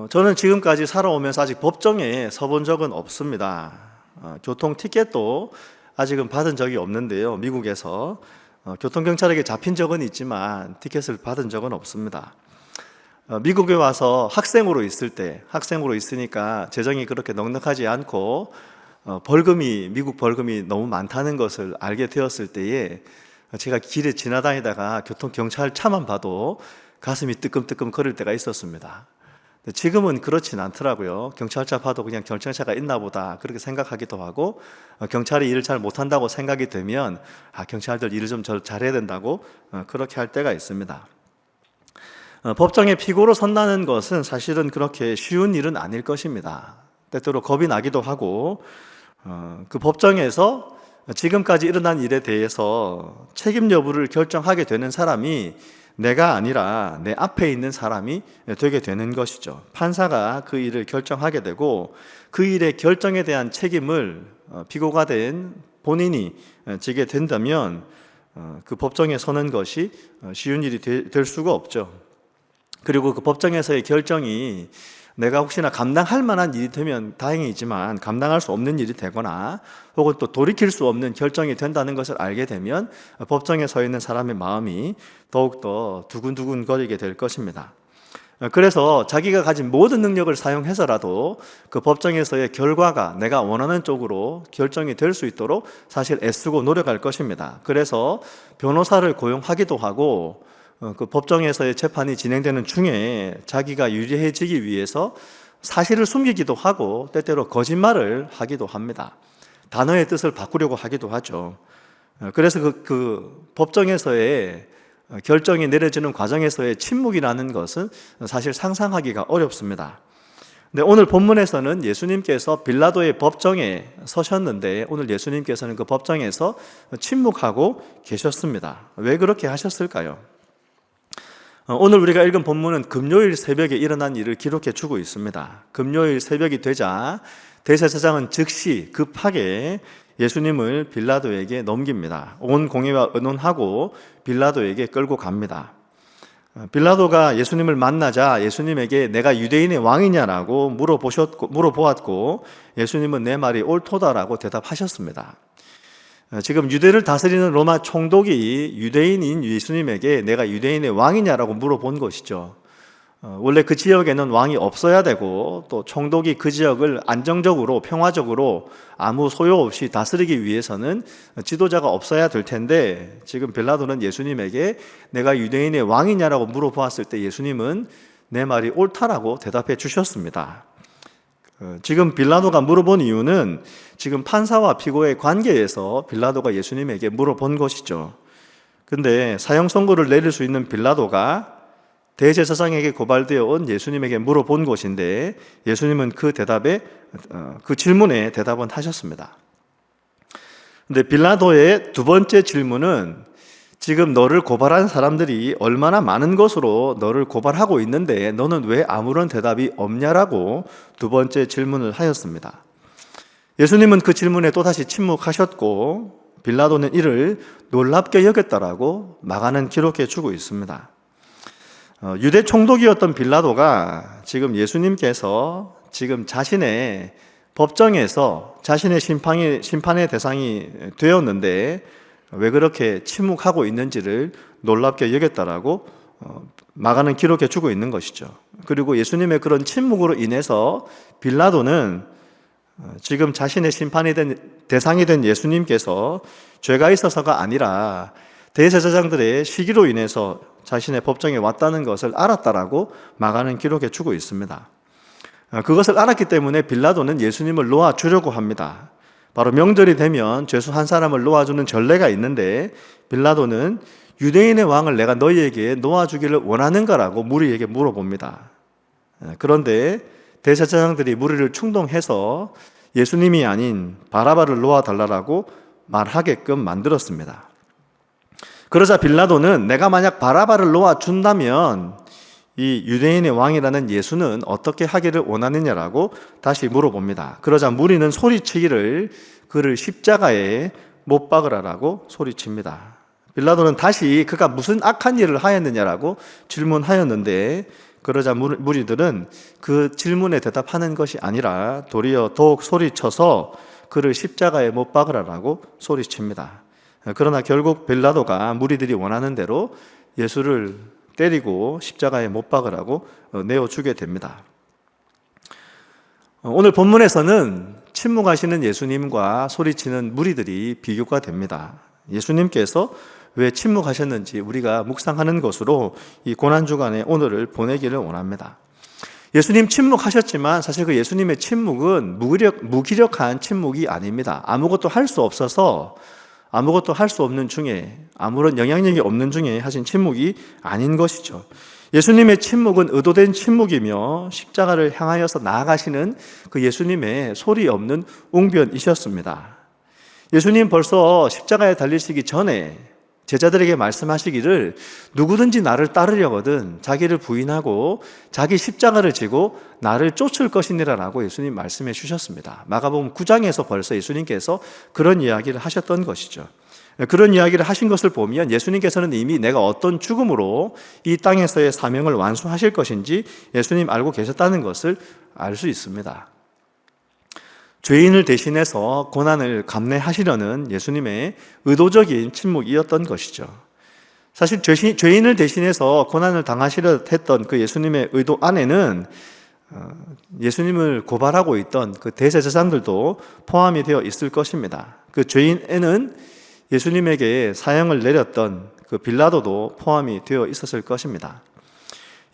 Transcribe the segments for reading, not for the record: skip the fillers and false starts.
저는 지금까지 살아오면서 아직 법정에 서본 적은 없습니다. 교통 티켓도 아직은 받은 적이 없는데요. 미국에서 교통경찰에게 잡힌 적은 있지만 티켓을 받은 적은 없습니다. 미국에 와서 학생으로 있으니까 재정이 그렇게 넉넉하지 않고 미국 벌금이 너무 많다는 것을 알게 되었을 때에 제가 길에 지나다니다가 교통경찰 차만 봐도 가슴이 뜨끔뜨끔 거릴 때가 있었습니다. 지금은 그렇진 않더라고요. 경찰차 봐도 그냥 경찰차가 있나 보다 그렇게 생각하기도 하고, 경찰이 일을 잘 못한다고 생각이 되면 경찰들 일을 좀 잘해야 된다고 그렇게 할 때가 있습니다. 법정에 피고로 선다는 것은 사실은 그렇게 쉬운 일은 아닐 것입니다. 때때로 겁이 나기도 하고, 그 법정에서 지금까지 일어난 일에 대해서 책임 여부를 결정하게 되는 사람이 내가 아니라 내 앞에 있는 사람이 되게 되는 것이죠. 판사가 그 일을 결정하게 되고, 그 일의 결정에 대한 책임을 피고가 된 본인이 지게 된다면 그 법정에 서는 것이 쉬운 일이 될 수가 없죠. 그리고 그 법정에서의 결정이 내가 혹시나 감당할 만한 일이 되면 다행이지만 감당할 수 없는 일이 되거나 혹은 또 돌이킬 수 없는 결정이 된다는 것을 알게 되면 법정에 서 있는 사람의 마음이 더욱더 두근두근 거리게 될 것입니다. 그래서 자기가 가진 모든 능력을 사용해서라도 그 법정에서의 결과가 내가 원하는 쪽으로 결정이 될 수 있도록 사실 애쓰고 노력할 것입니다. 그래서 변호사를 고용하기도 하고, 그 법정에서의 재판이 진행되는 중에 자기가 유리해지기 위해서 사실을 숨기기도 하고 때때로 거짓말을 하기도 합니다. 단어의 뜻을 바꾸려고 하기도 하죠. 그래서 그 법정에서의 결정이 내려지는 과정에서의 침묵이라는 것은 사실 상상하기가 어렵습니다. 근데 오늘 본문에서는 예수님께서 빌라도의 법정에 서셨는데 오늘 예수님께서는 그 법정에서 침묵하고 계셨습니다. 왜 그렇게 하셨을까요? 오늘 우리가 읽은 본문은 금요일 새벽에 일어난 일을 기록해 주고 있습니다. 금요일 새벽이 되자 대제사장은 즉시 급하게 예수님을 빌라도에게 넘깁니다. 온 공회와 의논하고 빌라도에게 끌고 갑니다. 빌라도가 예수님을 만나자 예수님에게 내가 유대인의 왕이냐라고 물어보았고 예수님은 내 말이 옳도다라고 대답하셨습니다. 지금 유대를 다스리는 로마 총독이 유대인인 예수님에게 내가 유대인의 왕이냐라고 물어본 것이죠. 원래 그 지역에는 왕이 없어야 되고 또 총독이 그 지역을 안정적으로 평화적으로 아무 소요 없이 다스리기 위해서는 지도자가 없어야 될 텐데, 지금 빌라도는 예수님에게 내가 유대인의 왕이냐라고 물어보았을 때 예수님은 내 말이 옳다라고 대답해 주셨습니다. 지금 빌라도가 물어본 이유는 지금 판사와 피고의 관계에서 빌라도가 예수님에게 물어본 것이죠. 근데 사형 선고를 내릴 수 있는 빌라도가 대제사장에게 고발되어 온 예수님에게 물어본 것인데 예수님은 그 질문에 대답은 하셨습니다. 근데 빌라도의 두 번째 질문은 지금 너를 고발한 사람들이 얼마나 많은 것으로 너를 고발하고 있는데 너는 왜 아무런 대답이 없냐라고 두 번째 질문을 하였습니다. 예수님은 그 질문에 또다시 침묵하셨고 빌라도는 이를 놀랍게 여겼다라고 마가는 기록해 주고 있습니다. 유대 총독이었던 빌라도가 지금 예수님께서 지금 자신의 법정에서 자신의 심판의 대상이 되었는데 왜 그렇게 침묵하고 있는지를 놀랍게 여겼다라고 마가는 기록해 주고 있는 것이죠. 그리고 예수님의 그런 침묵으로 인해서 빌라도는 지금 자신의 대상이 된 예수님께서 죄가 있어서가 아니라 대제사장들의 시기로 인해서 자신의 법정에 왔다는 것을 알았다라고 마가는 기록해 주고 있습니다. 그것을 알았기 때문에 빌라도는 예수님을 놓아주려고 합니다. 바로 명절이 되면 죄수 한 사람을 놓아주는 전례가 있는데 빌라도는 유대인의 왕을 내가 너희에게 놓아주기를 원하는가라고 무리에게 물어봅니다. 그런데 대제사장들이 무리를 충동해서 예수님이 아닌 바라바를 놓아달라고 말하게끔 만들었습니다. 그러자 빌라도는 내가 만약 바라바를 놓아준다면 이 유대인의 왕이라는 예수는 어떻게 하기를 원하느냐라고 다시 물어봅니다. 그러자 무리는 소리치기를 그를 십자가에 못 박으라라고 소리칩니다. 빌라도는 다시 그가 무슨 악한 일을 하였느냐라고 질문하였는데 그러자 무리들은 그 질문에 대답하는 것이 아니라 도리어 더욱 소리쳐서 그를 십자가에 못 박으라라고 소리칩니다. 그러나 결국 빌라도가 무리들이 원하는 대로 예수를 때리고 십자가에 못 박으라고 내어주게 됩니다. 오늘 본문에서는 침묵하시는 예수님과 소리치는 무리들이 비교가 됩니다. 예수님께서 왜 침묵하셨는지 우리가 묵상하는 것으로 이 고난주간의 오늘을 보내기를 원합니다. 예수님 침묵하셨지만 사실 그 예수님의 침묵은 무기력한 침묵이 아닙니다. 아무것도 할 수 없어서 아무것도 할 수 없는 중에, 아무런 영향력이 없는 중에 하신 침묵이 아닌 것이죠. 예수님의 침묵은 의도된 침묵이며 십자가를 향하여서 나아가시는 그 예수님의 소리 없는 웅변이셨습니다. 예수님 벌써 십자가에 달리시기 전에 제자들에게 말씀하시기를 누구든지 나를 따르려거든 자기를 부인하고 자기 십자가를 지고 나를 쫓을 것이니라라고 예수님 말씀해 주셨습니다. 마가복음 9장에서 벌써 예수님께서 그런 이야기를 하셨던 것이죠. 그런 이야기를 하신 것을 보면 예수님께서는 이미 내가 어떤 죽음으로 이 땅에서의 사명을 완수하실 것인지 예수님 알고 계셨다는 것을 알 수 있습니다. 죄인을 대신해서 고난을 감내하시려는 예수님의 의도적인 침묵이었던 것이죠. 사실 죄인을 대신해서 고난을 당하시려 했던 그 예수님의 의도 안에는 예수님을 고발하고 있던 그 대제사장들도 포함이 되어 있을 것입니다. 그 죄인에는 예수님에게 사형을 내렸던 그 빌라도도 포함이 되어 있었을 것입니다.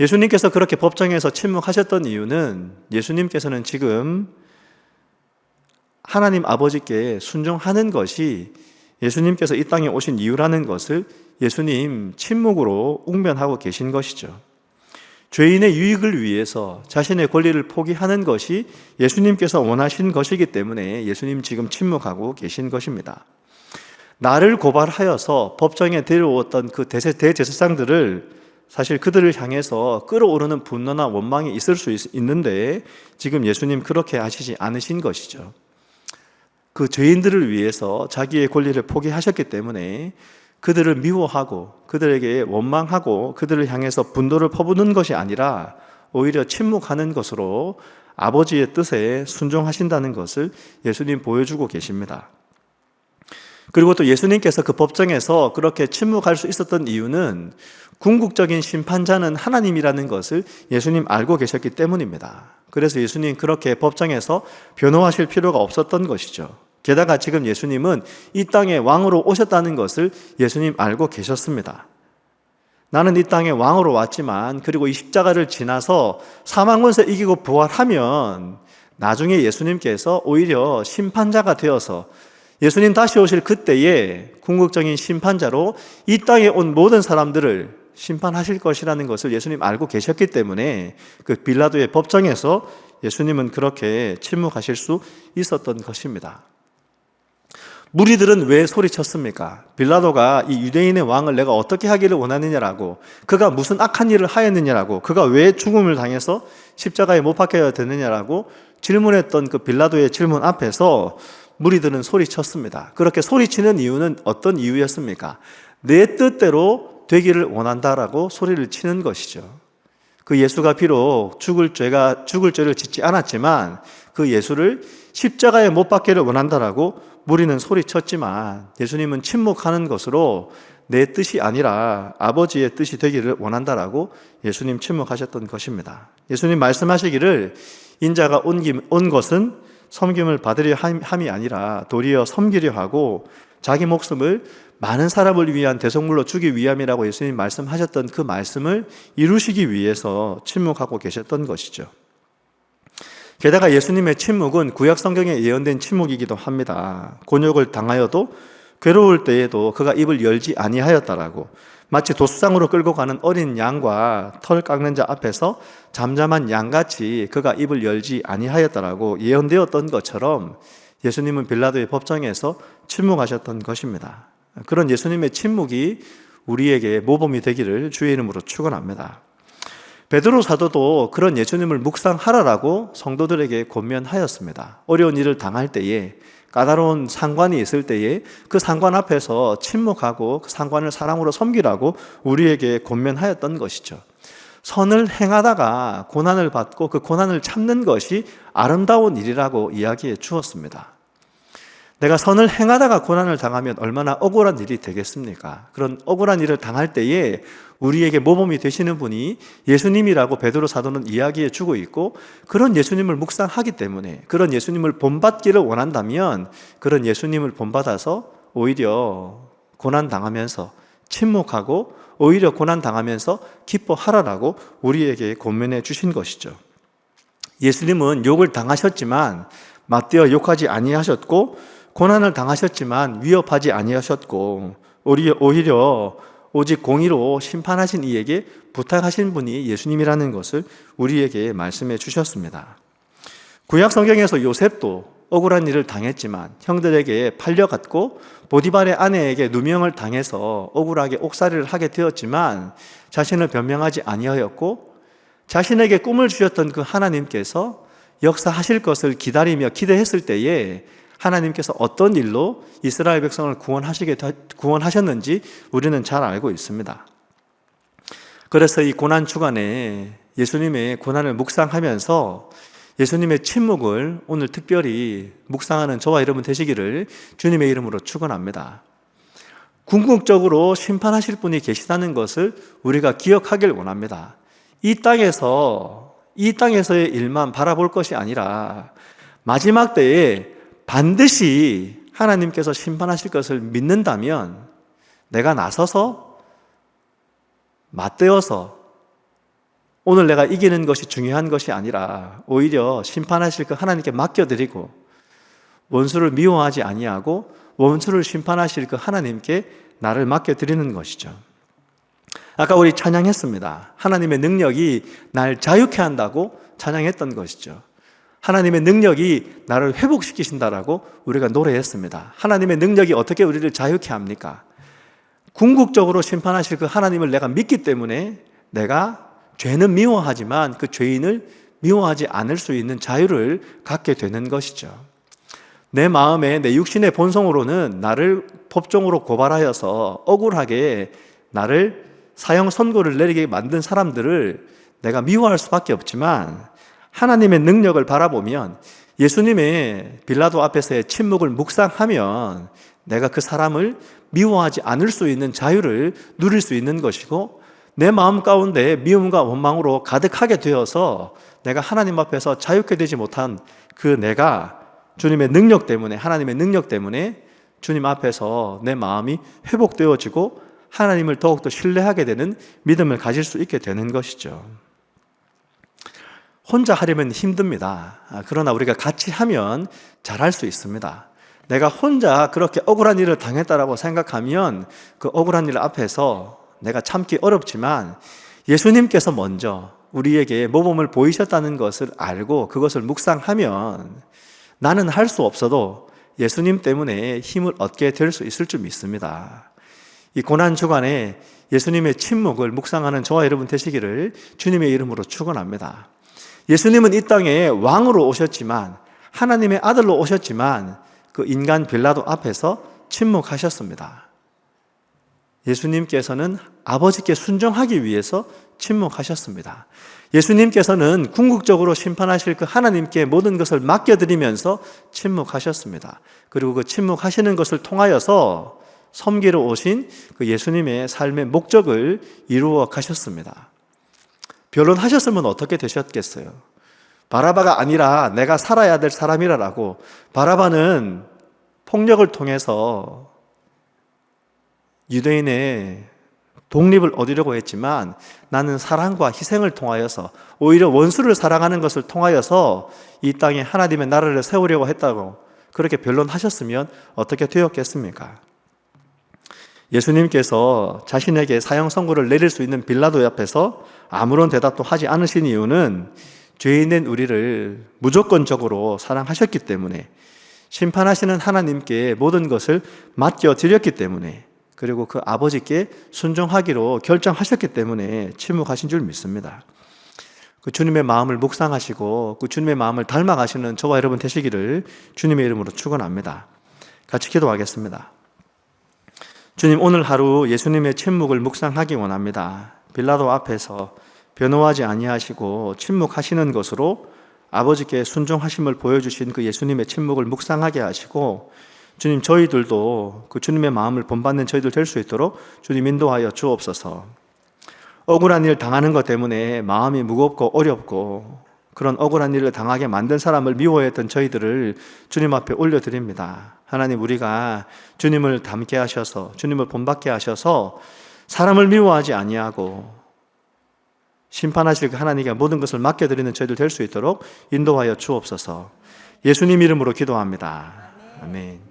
예수님께서 그렇게 법정에서 침묵하셨던 이유는 예수님께서는 지금 하나님 아버지께 순종하는 것이 예수님께서 이 땅에 오신 이유라는 것을 예수님 침묵으로 웅변하고 계신 것이죠. 죄인의 유익을 위해서 자신의 권리를 포기하는 것이 예수님께서 원하신 것이기 때문에 예수님 지금 침묵하고 계신 것입니다. 나를 고발하여서 법정에 데려왔던 그 대제사장들을 사실 그들을 향해서 끌어오르는 분노나 원망이 있을 수 있는데 지금 예수님 그렇게 하시지 않으신 것이죠. 그 죄인들을 위해서 자기의 권리를 포기하셨기 때문에 그들을 미워하고 그들에게 원망하고 그들을 향해서 분노를 퍼붓는 것이 아니라 오히려 침묵하는 것으로 아버지의 뜻에 순종하신다는 것을 예수님 보여주고 계십니다. 그리고 또 예수님께서 그 법정에서 그렇게 침묵할 수 있었던 이유는 궁극적인 심판자는 하나님이라는 것을 예수님 알고 계셨기 때문입니다. 그래서 예수님 그렇게 법정에서 변호하실 필요가 없었던 것이죠. 게다가 지금 예수님은 이 땅에 왕으로 오셨다는 것을 예수님 알고 계셨습니다. 나는 이 땅에 왕으로 왔지만 그리고 이 십자가를 지나서 사망 권세 이기고 부활하면 나중에 예수님께서 오히려 심판자가 되어서 예수님 다시 오실 그때에 궁극적인 심판자로 이 땅에 온 모든 사람들을 심판하실 것이라는 것을 예수님 알고 계셨기 때문에 그 빌라도의 법정에서 예수님은 그렇게 침묵하실 수 있었던 것입니다. 무리들은 왜 소리쳤습니까? 빌라도가 이 유대인의 왕을 내가 어떻게 하기를 원하느냐라고, 그가 무슨 악한 일을 하였느냐라고, 그가 왜 죽음을 당해서 십자가에 못 박혀야 되느냐라고 질문했던 그 빌라도의 질문 앞에서 무리들은 소리쳤습니다. 그렇게 소리치는 이유는 어떤 이유였습니까? 내 뜻대로 되기를 원한다라고 소리를 치는 것이죠. 그 예수가 비록 죽을 죄를 짓지 않았지만 그 예수를 십자가에 못 박기를 원한다라고 무리는 소리쳤지만 예수님은 침묵하는 것으로 내 뜻이 아니라 아버지의 뜻이 되기를 원한다라고 예수님 침묵하셨던 것입니다. 예수님 말씀하시기를 인자가 온 것은 섬김을 받으려 함이 아니라 도리어 섬기려 하고 자기 목숨을 많은 사람을 위한 대속물로 주기 위함이라고 예수님 말씀하셨던 그 말씀을 이루시기 위해서 침묵하고 계셨던 것이죠. 게다가 예수님의 침묵은 구약 성경에 예언된 침묵이기도 합니다. 곤욕을 당하여도 괴로울 때에도 그가 입을 열지 아니하였다라고, 마치 도수장으로 끌고 가는 어린 양과 털 깎는 자 앞에서 잠잠한 양같이 그가 입을 열지 아니하였다라고 예언되었던 것처럼 예수님은 빌라도의 법정에서 침묵하셨던 것입니다. 그런 예수님의 침묵이 우리에게 모범이 되기를 주의 이름으로 축원합니다. 베드로 사도도 그런 예수님을 묵상하라라고 성도들에게 권면하였습니다. 어려운 일을 당할 때에, 까다로운 상관이 있을 때에 그 상관 앞에서 침묵하고 그 상관을 사랑으로 섬기라고 우리에게 권면하였던 것이죠. 선을 행하다가 고난을 받고 그 고난을 참는 것이 아름다운 일이라고 이야기해 주었습니다. 내가 선을 행하다가 고난을 당하면 얼마나 억울한 일이 되겠습니까? 그런 억울한 일을 당할 때에 우리에게 모범이 되시는 분이 예수님이라고 베드로 사도는 이야기해 주고 있고, 그런 예수님을 묵상하기 때문에, 그런 예수님을 본받기를 원한다면 그런 예수님을 본받아서 오히려 고난 당하면서 침묵하고 오히려 고난 당하면서 기뻐하라라고 우리에게 권면해 주신 것이죠. 예수님은 욕을 당하셨지만 맞대어 욕하지 아니하셨고, 고난을 당하셨지만 위협하지 아니하셨고, 오히려 오직 공의로 심판하신 이에게 부탁하신 분이 예수님이라는 것을 우리에게 말씀해 주셨습니다. 구약 성경에서 요셉도 억울한 일을 당했지만 형들에게 팔려갔고 보디발의 아내에게 누명을 당해서 억울하게 옥살이를 하게 되었지만 자신을 변명하지 아니하였고, 자신에게 꿈을 주셨던 그 하나님께서 역사하실 것을 기다리며 기대했을 때에 하나님께서 어떤 일로 이스라엘 백성을 구원하셨는지 우리는 잘 알고 있습니다. 그래서 이 고난 주간에 예수님의 고난을 묵상하면서 예수님의 침묵을 오늘 특별히 묵상하는 저와 여러분 되시기를 주님의 이름으로 축원합니다. 궁극적으로 심판하실 분이 계시다는 것을 우리가 기억하길 원합니다. 이 땅에서의 일만 바라볼 것이 아니라 마지막 때에 반드시 하나님께서 심판하실 것을 믿는다면 내가 나서서 맞대어서 오늘 내가 이기는 것이 중요한 것이 아니라 오히려 심판하실 그 하나님께 맡겨드리고 원수를 미워하지 아니하고 원수를 심판하실 그 하나님께 나를 맡겨드리는 것이죠. 아까 우리 찬양했습니다. 하나님의 능력이 날 자유케 한다고 찬양했던 것이죠. 하나님의 능력이 나를 회복시키신다라고 우리가 노래했습니다. 하나님의 능력이 어떻게 우리를 자유케 합니까? 궁극적으로 심판하실 그 하나님을 내가 믿기 때문에 내가 죄는 미워하지만 그 죄인을 미워하지 않을 수 있는 자유를 갖게 되는 것이죠. 내 마음에 내 육신의 본성으로는 나를 법정으로 고발하여서 억울하게 나를 사형 선고를 내리게 만든 사람들을 내가 미워할 수밖에 없지만, 하나님의 능력을 바라보면 예수님의 빌라도 앞에서의 침묵을 묵상하면 내가 그 사람을 미워하지 않을 수 있는 자유를 누릴 수 있는 것이고, 내 마음 가운데 미움과 원망으로 가득하게 되어서 내가 하나님 앞에서 자유케 되지 못한 그 내가 주님의 능력 때문에, 하나님의 능력 때문에 주님 앞에서 내 마음이 회복되어지고 하나님을 더욱더 신뢰하게 되는 믿음을 가질 수 있게 되는 것이죠. 혼자 하려면 힘듭니다. 그러나 우리가 같이 하면 잘할 수 있습니다. 내가 혼자 그렇게 억울한 일을 당했다라고 생각하면 그 억울한 일 앞에서 내가 참기 어렵지만, 예수님께서 먼저 우리에게 모범을 보이셨다는 것을 알고 그것을 묵상하면 나는 할 수 없어도 예수님 때문에 힘을 얻게 될 수 있을 줄 믿습니다. 이 고난 주간에 예수님의 침묵을 묵상하는 저와 여러분 되시기를 주님의 이름으로 축원합니다. 예수님은 이 땅에 왕으로 오셨지만, 하나님의 아들로 오셨지만 그 인간 빌라도 앞에서 침묵하셨습니다. 예수님께서는 아버지께 순종하기 위해서 침묵하셨습니다. 예수님께서는 궁극적으로 심판하실 그 하나님께 모든 것을 맡겨드리면서 침묵하셨습니다. 그리고 그 침묵하시는 것을 통하여서 섬기러 오신 그 예수님의 삶의 목적을 이루어 가셨습니다. 변론하셨으면 어떻게 되셨겠어요? 바라바가 아니라 내가 살아야 될 사람이라고. 바라바는 폭력을 통해서 유대인의 독립을 얻으려고 했지만, 나는 사랑과 희생을 통하여서 오히려 원수를 사랑하는 것을 통하여서 이 땅에 하나님의 나라를 세우려고 했다고 그렇게 변론하셨으면 어떻게 되었겠습니까? 예수님께서 자신에게 사형 선고를 내릴 수 있는 빌라도 앞에서 아무런 대답도 하지 않으신 이유는 죄인된 우리를 무조건적으로 사랑하셨기 때문에, 심판하시는 하나님께 모든 것을 맡겨드렸기 때문에, 그리고 그 아버지께 순종하기로 결정하셨기 때문에 침묵하신 줄 믿습니다. 그 주님의 마음을 묵상하시고 그 주님의 마음을 닮아가시는 저와 여러분 되시기를 주님의 이름으로 축원합니다. 같이 기도하겠습니다. 주님, 오늘 하루 예수님의 침묵을 묵상하기 원합니다. 빌라도 앞에서 변호하지 아니하시고 침묵하시는 것으로 아버지께 순종하심을 보여주신 그 예수님의 침묵을 묵상하게 하시고, 주님, 저희들도 그 주님의 마음을 본받는 저희들 될 수 있도록 주님 인도하여 주옵소서. 억울한 일 당하는 것 때문에 마음이 무겁고 어렵고 그런 억울한 일을 당하게 만든 사람을 미워했던 저희들을 주님 앞에 올려드립니다. 하나님, 우리가 주님을 닮게 하셔서, 주님을 본받게 하셔서 사람을 미워하지 아니하고 심판하실 그 하나님께 모든 것을 맡겨드리는 저희들 될 수 있도록 인도하여 주옵소서. 예수님 이름으로 기도합니다. 아멘.